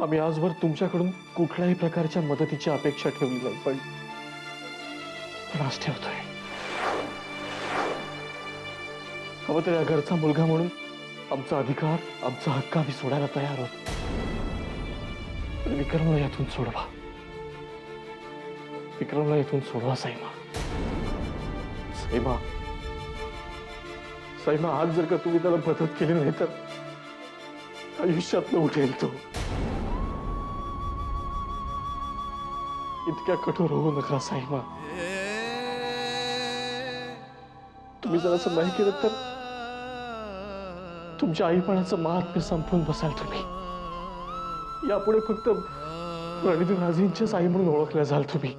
आम्ही आजवर तुमच्याकडून कुठल्याही प्रकारच्या मदतीची अपेक्षा ठेवली नाही, पण आज ठेवतोय. हवं तर या घरचा मुलगा म्हणून आमचा अधिकार, आमचा हक्क आम्ही सोडायला तयार आहोत. पण विक्रमला यातून सोडवा. विक्रमला यातून सोडवा साईमा. साईमा, साईमा, आज जर का तुम्ही त्याला मदत केली नाही तर आयुष्यात उठेल तो. इतक्या कठोर होऊ नका साईमा. तुम्ही जर असं नाही केलं तर तुमच्या आईपणाचं महात्म्य संपवून बसाल तुम्ही. यापुढे फक्त रणवीर राजेंच्याच आई म्हणून ओळखल्या जाल तुम्ही.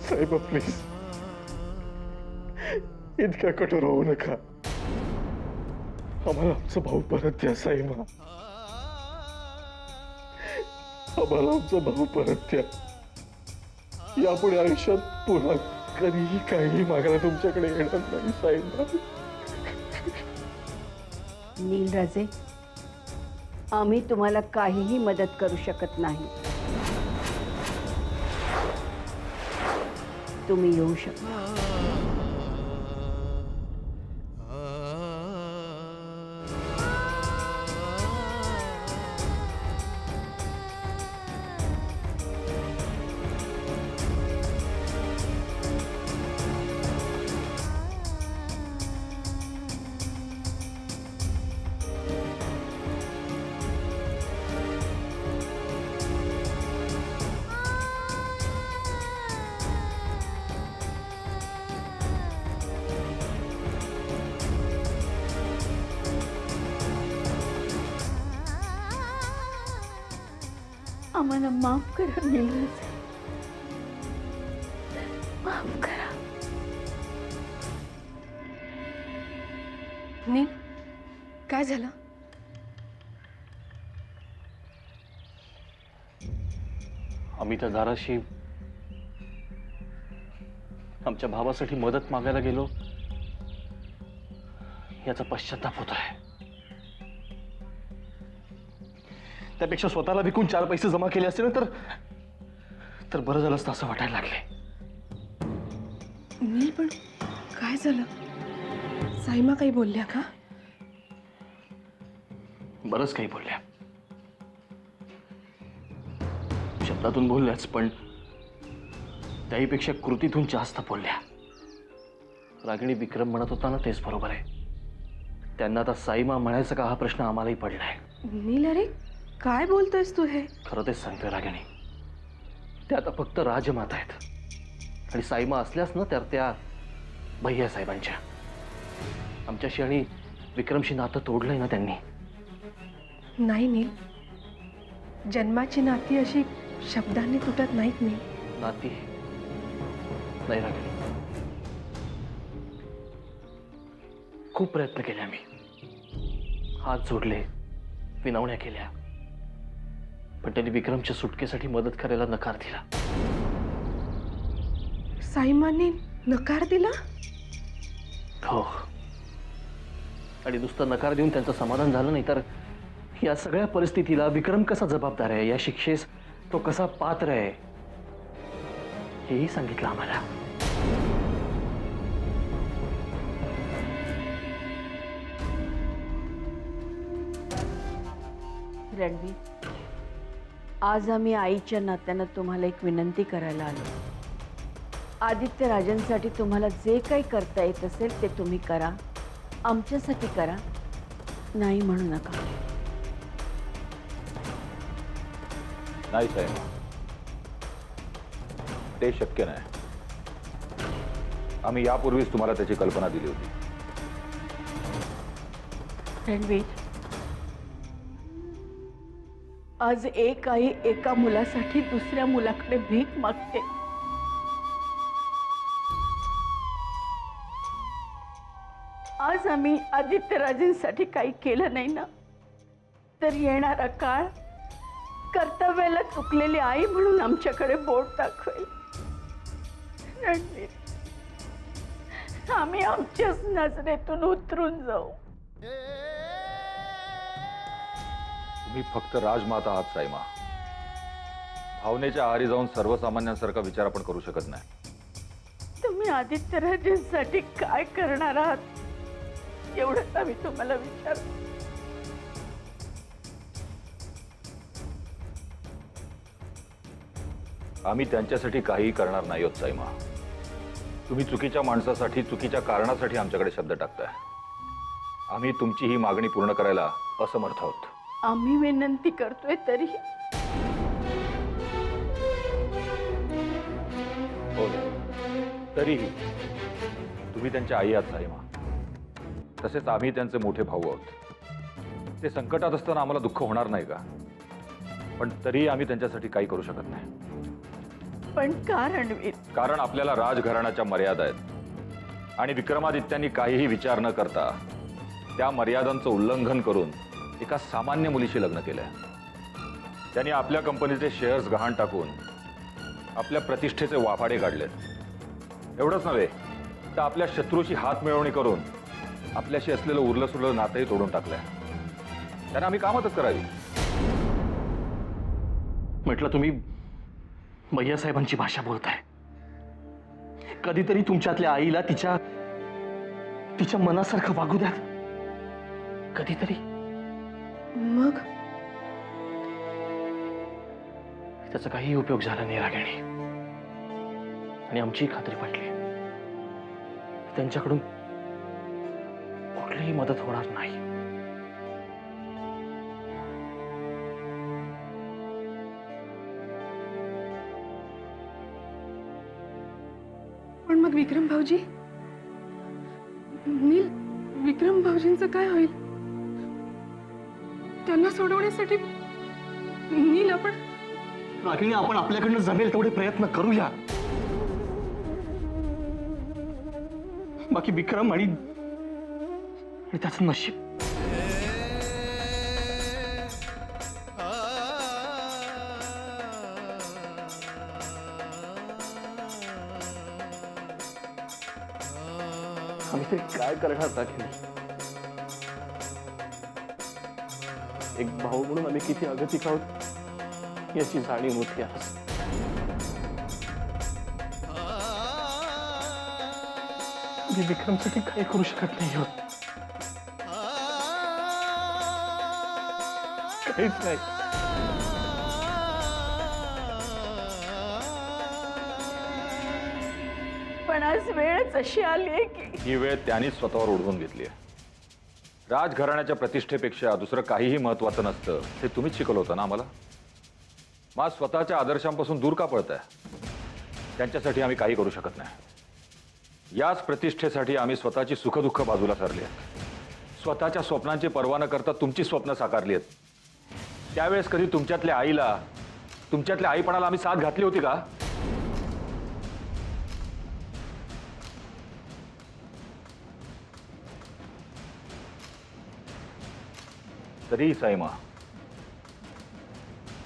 साईबा प्लीज, इतक्या कठोर होऊ नका. आम्हाला आमचा भाऊ परत द्या साईमा. आम्हाला आमचा भाऊ परत द्या. यापुढे आयुष्यात पुन्हा कधीही काहीही मागायला तुमच्याकडे येणार नाही साईमा. नीलराजे, आम्ही तुम्हाला काहीही मदत करू शकत नाही. तुम्ही येऊ शकता. आम्हाला माफ करा नीलराजे, माफ करा. नील, काय झालं? आम्ही त्या दाराशी आमच्या भावासाठी मदत मागायला गेलो, याचा पश्चाताप होत आहे. त्यापेक्षा स्वतःला विकून 4 पैसे जमा केले असते ना तर बरं झालं असतं असं वाटायला लागले. नील, पण काय झालं? साईमा काही बोलल्या का? बरंच काही बोलल्या. शब्दातून बोलल्याच, पण त्याहीपेक्षा कृतीतून जास्त बोलल्या. रागिणी विक्रम म्हणत होता ना, तेच बरोबर आहे. त्यांना आता साईमा म्हणायचं का हा प्रश्न आम्हालाही पडलाय. नील, अरे काय बोलतोयस तू हे? खरं तेच सांगतोय रागिणी. त्या आता फक्त राजमाता आहेत, आणि साईमा असल्यास ना तर त्या भैया साहेबांच्या. आमच्याशी आणि विक्रमशी नातं तोडलंय ना त्यांनी. नाही नील, जन्माची नाती अशी शब्दांनी तुटत नाहीत नील. नाती नाही रागिणी. खूप प्रयत्न केले आम्ही, हात जोडले, विनवण्या केल्या, पण त्यांनी विक्रमच्या सुटकेसाठी मदत करायला नकार दिला. साईमाने नकार दिला? हो, आणि नुसतं नकार देऊन त्यांचं समाधान झालं नाही तर या सगळ्या परिस्थितीला विक्रम कसा जबाबदार आहे, या शिक्षेस तो कसा पात्र आहे, हेही सांगितलं आम्हाला. रणवीर, आज आम्ही आईच्या नात्यानं तुम्हाला एक विनंती करायला आलो. आदित्य राजांसाठी तुम्हाला जे काही करता येत असेल ते तुम्ही करा. आमच्यासाठी करा, नाही म्हणू नका. नाही साहेब, ते शक्य नाही. आम्ही यापूर्वीच तुम्हाला त्याची कल्पना दिली होती. रणवीर, आज एक आई एका मुलासाठी दुसऱ्या मुलाकडे भीक मागते. आज आम्ही आदित्यराजेंसाठी काही केलं नाही ना, तर येणारा काळ कर्तव्याला चुकलेली आई म्हणून आमच्याकडे बोट दाखवेल. रणवीर, आम्ही आमच्याच नजरेतून उतरून जाऊ. तुम्ही फक्त राजमाता आहात साईमा. भावनेच्या आहारी जाऊन सर्वसामान्यांसारखा विचार आपण करू शकत नाही. तुम्ही आदित्य राजेंसाठी काय करणार आहात एवढंच आम्ही तुम्हाला विचार. आम्ही त्यांच्यासाठी काहीही करणार नाही आहोत साईमा. तुम्ही चुकीच्या माणसासाठी चुकीच्या कारणासाठी आमच्याकडे शब्द टाकताय. आम्ही तुमची ही मागणी पूर्ण करायला असमर्थ आहोत. आम्ही विनंती करतोय तरी हो तरीही तुम्ही त्यांच्या आई आहात साईमा. तसेच आम्ही त्यांचे मोठे भाऊ आहोत. ते संकटात असताना आम्हाला दुःख होणार नाही का? पण तरीही आम्ही त्यांच्यासाठी काही करू शकत नाही. पण का रणवीर? कारण आपल्याला राजघराण्याच्या मर्यादा आहेत आणि विक्रमादित्यांनी काहीही विचार न करता त्या मर्यादांचं उल्लंघन करून एका सामान्य मुलीशी लग्न केलंय. त्यांनी आपल्या कंपनीचे शेअर्स गहाण टाकून आपल्या प्रतिष्ठेचे वाफाडे काढलेत. एवढंच नव्हे तर आपल्या शत्रूची हात मिळवणी करून आपल्याशी असलेलं उरलं सुरलं नातंही तोडून टाकलंय. त्यांना आम्ही का मदत करावी? म्हटलं तुम्ही भैया साहेबांची भाषा बोलताय. कधीतरी तुमच्यातल्या आईला तिच्या तिच्या मनासारखं वागू द्या. कधीतरी. मग त्याचा काही उपयोग झाला नाही रागिणी. आणि आमची खात्री पटली त्यांच्याकडून कुठलीही मदत होणार नाही. पण मग विक्रम भाऊजी, नील, विक्रम भाऊजींचं काय होईल? त्यांना सोडवण्यासाठी नील आपण रागिणी आपण आपल्याकडनं जमेल तेवढे प्रयत्न करूया. बाकी विक्रम आणि त्याचं नशीब. आम्ही तरी काय करणार रागिणी? एक भाऊ म्हणून आम्ही किती अगतिक आहोत याची जाणीव होती आज. मी विक्रमसाठी काही करू शकत नाही आहोत. काहीच नाही. पण आज वेळच अशी आली आहे की ही वेळ त्यांनीच स्वतःवर ओढवून घेतली आहे. राजघराण्याच्या प्रतिष्ठेपेक्षा दुसरं काहीही महत्वाचं नसतं हे तुम्हीच शिकवलं होतं ना आम्हाला. मग स्वतःच्या आदर्शांपासून दूर का पळताय? त्यांच्यासाठी आम्ही काही करू शकत नाही. याच प्रतिष्ठेसाठी आम्ही स्वतःची सुखदुःख बाजूला सारली आहेत. स्वतःच्या स्वप्नांची पर्वा न करता तुमची स्वप्न साकारली आहेत. त्यावेळेस कधी तुमच्यातल्या आईला, तुमच्यातल्या आईपणाला आम्ही साथ घातली होती का? तरी साईमा,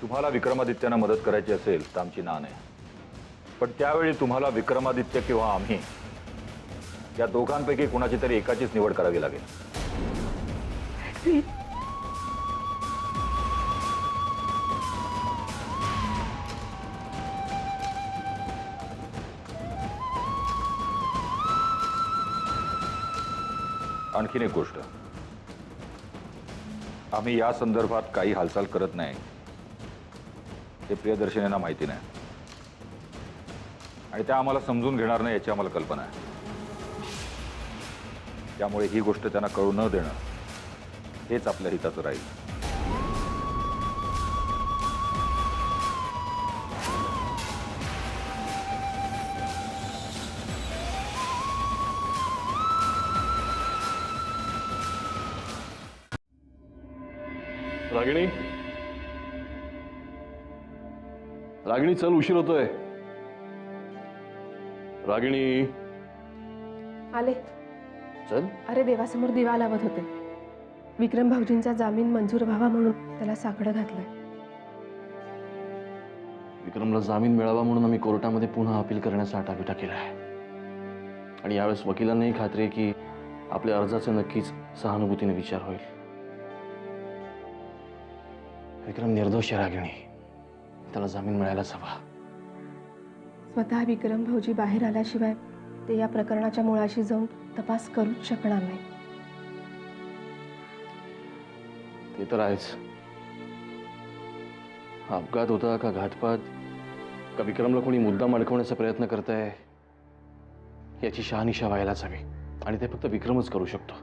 तुम्हाला विक्रमादित्यांना मदत करायची असेल तर आमची ना नाही. पण त्यावेळी तुम्हाला विक्रमादित्य किंवा आम्ही या दोघांपैकी कुणाची तरी एकाचीच निवड करावी लागेल. आणखीन एक गोष्ट, आम्ही या संदर्भात काही हालचाल करत नाही हे प्रियदर्शनींना माहिती नाही आणि त्या आम्हाला समजून घेणार नाही याची आम्हाला कल्पना आहे. त्यामुळे ही गोष्ट त्यांना कळू न देणं हेच आपल्या हिताचं राहील. रागिणी, रागिणी चल, उशीर होतोय. रागिणी आले. चल. अरे देवासमोर दिवा लावत होते. विक्रम भाऊजींचा जामीन मंजूर व्हावा म्हणून त्याला साकडं घातलंय. विक्रमला जामीन मिळावा म्हणून आम्ही कोर्टामध्ये पुन्हा अपील करण्याचा आटापिटा केला आहे. आणि यावेळेस वकिलांनाही खात्री आहे की आपल्या अर्जाचे नक्कीच सहानुभूतीने विचार होईल. विक्रम निर्दोष आहे रागिणी. त्याला जामीन मिळायलाच हवा. स्वतः विक्रम भाऊजी बाहेर आल्याशिवाय ते या प्रकरणाच्या मुळाशी जाऊन तपास करूच शकणार नाही. ते तर आहेच. हा अपघात होता का घातपात, का विक्रमला कोणी मुद्दाम अडकवण्याचा प्रयत्न करताय, याची शहानिशा व्हायलाच हवी. आणि ते फक्त विक्रमच करू शकतो.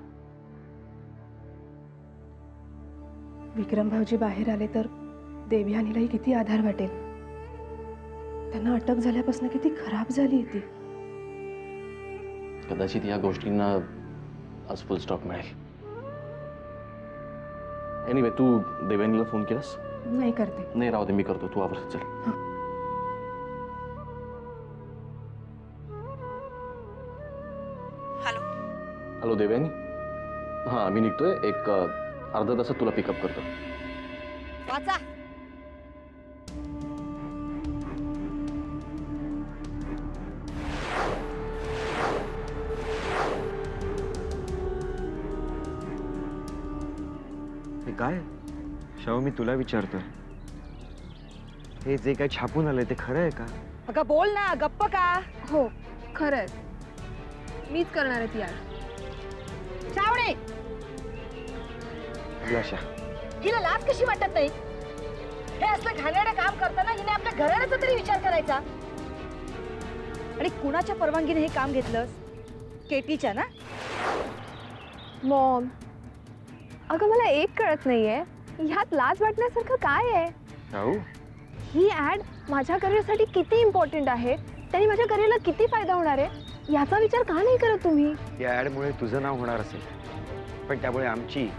विक्रम भाऊजी बाहेर आले तर देवयानीलाही किती आधार वाटेल. त्यांना अटक झाल्यापासून किती खराब झाली ती. कदाचित या गोष्टींना आज फुल स्टॉप मिळेल. एनिवे, तू देवयानीला फोन केलास? नाही करते. नाही, राहू दे, मी करतो. तू आवर. चल. हॅलो देवयानी. हां, मी निघतोय. एक अर्धा तासात तुला पिकअप करतो. वाचा. हे काय शाहू, मी तुला विचारतोय, हे जे काय छापून आलंय ते खरं आहे का? अगं बोल ना, गप्प का? हो, खरं आहे. मीच करणार आहे ती आज. श्रावणे, अभिलाषा, हिला लाज कशी वाटत नाही? हे असलं घाणेरडं काम करताना हिने आपल्या घराण्याचा तरी विचार करायचा. आणि कुणाच्या परवानगीने हे काम घेतलंस? केटीच्या ना? मॉम, अगं मला एक कळत नाहीये, ह्यात लाज वाटण्यासारखं काय आहे? शाहू, ही ऍड माझ्या करिअरसाठी किती इम्पॉर्टंट आहे, त्याने माझ्या करिअरला किती फायदा होणार आहे, याचा विचार का नाही करत तुम्ही? या ऍडमुळे तुझं नाव होणार असेल, पण त्यामुळे आमची,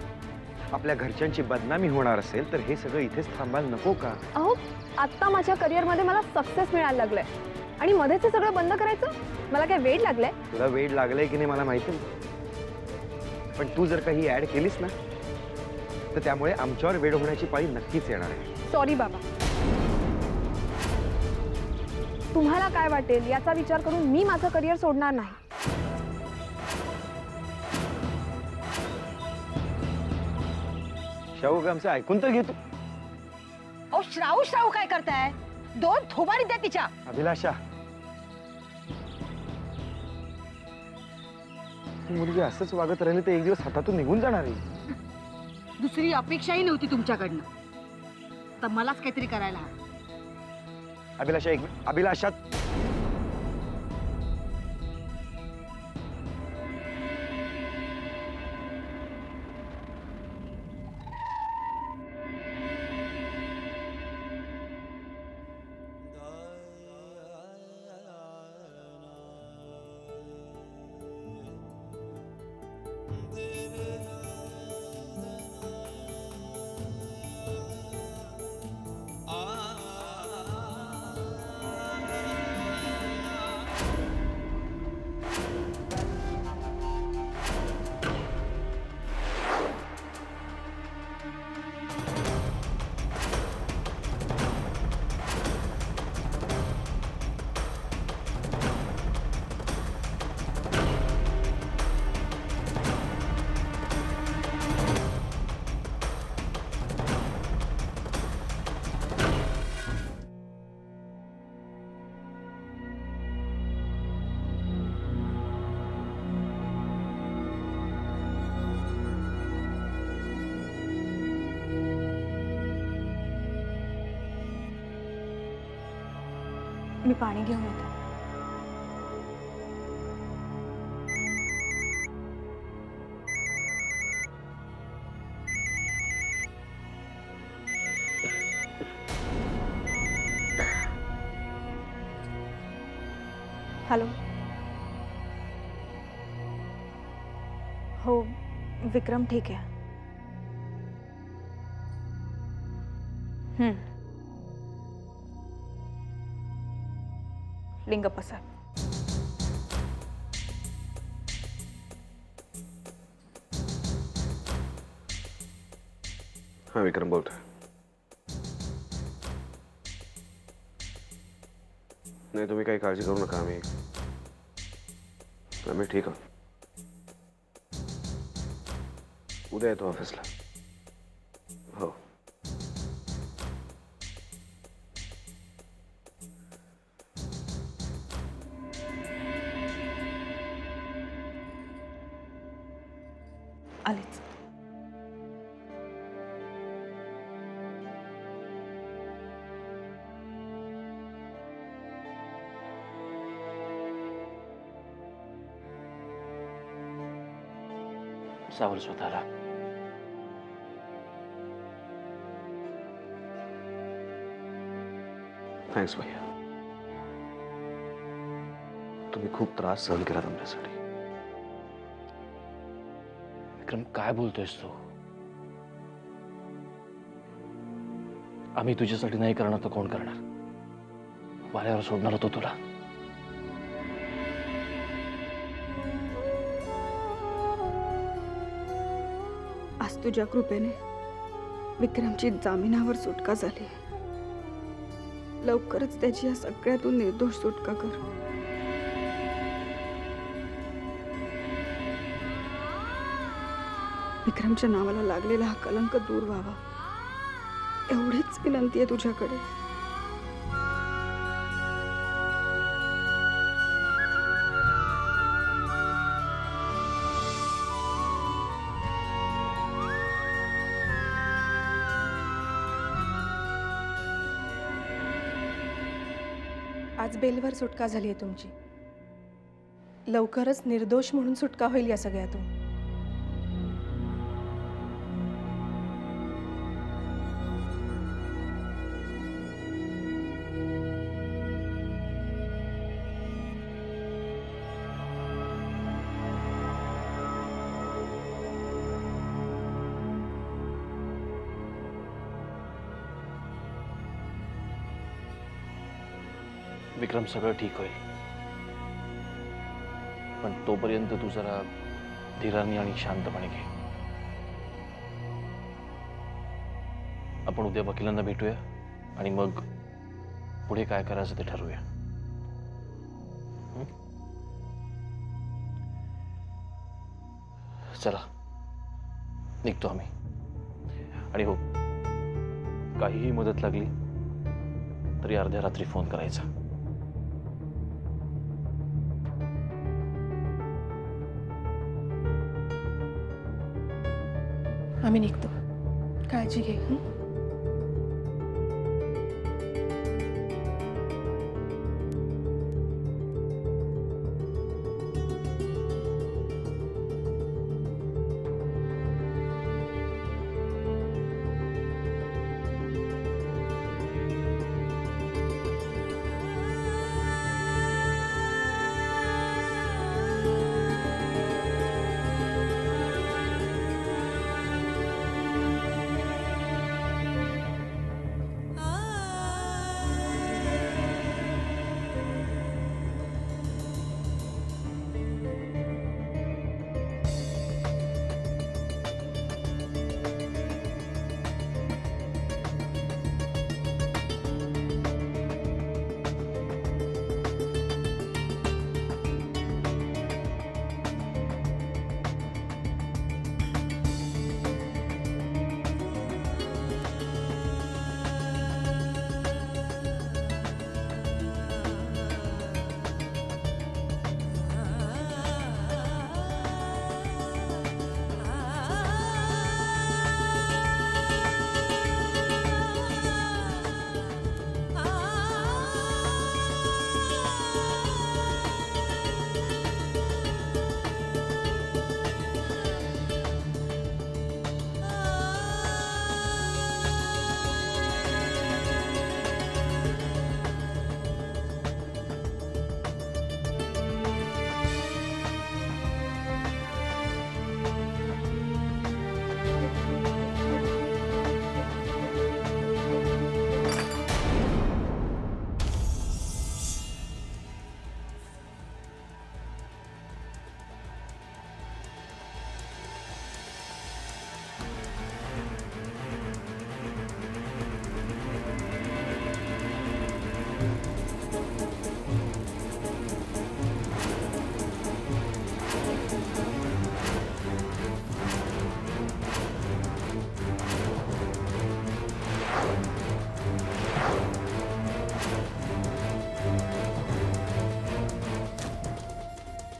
आपल्या घरच्यांची बदनामी होणार असेल तर हे सगळं इथेच थांबायला नको का? अहो, आत्ता माझ्या करिअरमध्ये मला सक्सेस मिळायला लागलंय आणि मध्येच हे सगळं बंद करायचं? मला काय वेड लागलंय? तुला वेड लागलंय की नाही मला माहिती नाही, पण तू जर काही ऍड केलीस ना तर त्यामुळे आमच्यावर वेड होण्याची पाळी नक्कीच येणार आहे. सॉरी बाबा. तुम्हाला काय वाटेल याचा विचार करून मी माझं करिअर सोडणार नाही. शाहू, आमचं ऐकून तर घेतो. अहो श्रावू श्रावू काय करताय? दोन थोबाडी द्या तिच्या. अभिलाषा, ती मुलगी असंच वागत राहिली तर एक दिवस हातातून निघून जाणार आहे. दुसरी अपेक्षाही नव्हती तुमच्याकडनं, तर मलाच काहीतरी करायला हवं. अभिलाषा, एक अभिलाषा, मी पाणी घेऊन येते. हॅलो. हो, विक्रम ठीक आहे. लिंगप्पा साहेब. हाँ विक्रम बोलतोय. नाही, तुम्ही काही काळजी करू नका. आम्ही ठीक आहोत. उद्या येतो ऑफिसला. हो. सावल स्वतःला. थँक्स भैया. तुम्ही खूप त्रास सहन केला तुमच्यासाठी. विक्रम, काय बोलतोयस तू? आम्ही तुझ्यासाठी नाही करणार तर कोण करणार? वाऱ्यावर सोडणार होतो तुला. आज तुझ्या कृपेने विक्रमची जामिनावर सुटका झाली. लवकरच त्याची या सगळ्यातून निर्दोष सुटका कर. विक्रमच्या नावाला लागलेला हा कलंक दूर व्हावा एवढीच विनंती आहे तुझ्याकडे. आज बेलवर सुटका झाली आहे तुमची. लवकरच निर्दोष म्हणून सुटका होईल या सगळ्यातून. विक्रम, सगळं ठीक होईल. पण तोपर्यंत तू जरा धीराने आणि शांतपणे घे. आपण उद्या वकिलांना भेटूया आणि मग पुढे काय करायचं ते ठरवूया. हं? चला, निघतो आम्ही. आणि हो, काहीही मदत लागली तरी अर्ध्या रात्री फोन करायचा. आम्ही निघतो. काळजी घे. हं?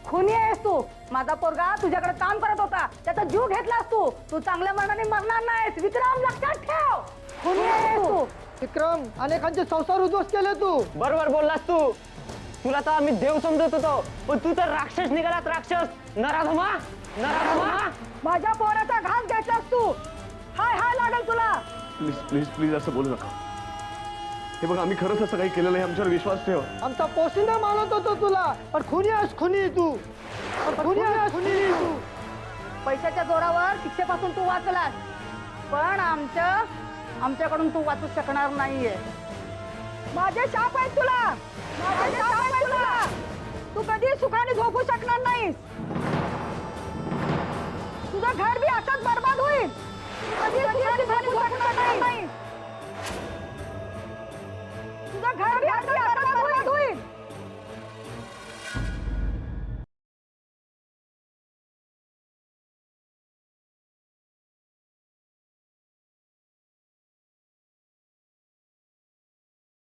खुनी आहेस तू. माझा पोरगा तुझ्याकडे काम करत होता, त्याचा जीव घेतलास तू. तू चांगल्या मनाने मरणार नाहीस विक्रम, लक्षात ठेव. खुनी आहेस तू. विक्रम, अनेकांचे संसार उद्ध्वस्त केले तू. बरोबर बोललास तू. तुला तर आम्ही देव समजत होतो, पण तू तर राक्षस निघालास. राक्षस, नराधमा. माझ्या पोराचा घास घेतलास तू. हाय हाय लागेल तुला. प्लीज प्लीज प्लीज असं बोलू नका. हे बघा आम्ही खरंच असं काही केलं नाही, आमच्यावर विश्वास ठेव. आमचा पोशिंदा मानत होतो तुला, पण खुनी आहेस खुनी तू. खुनी आहेस खुनी तू. पैशाच्या जोरावर शिक्षेपासून तू वाचलास, पण आमच्याकडून तू वाचू शकणार नाहीये. माझे शाप आहेत तुला. माझे शाप आहेत तुला. तू कधी सुखाने झोपू शकणार नाहीस. तुझं घर बी असंच बर्बाद होईल. तू कधी सुखाने झोपू शकणार नाहीस. तुझं घर बी असंच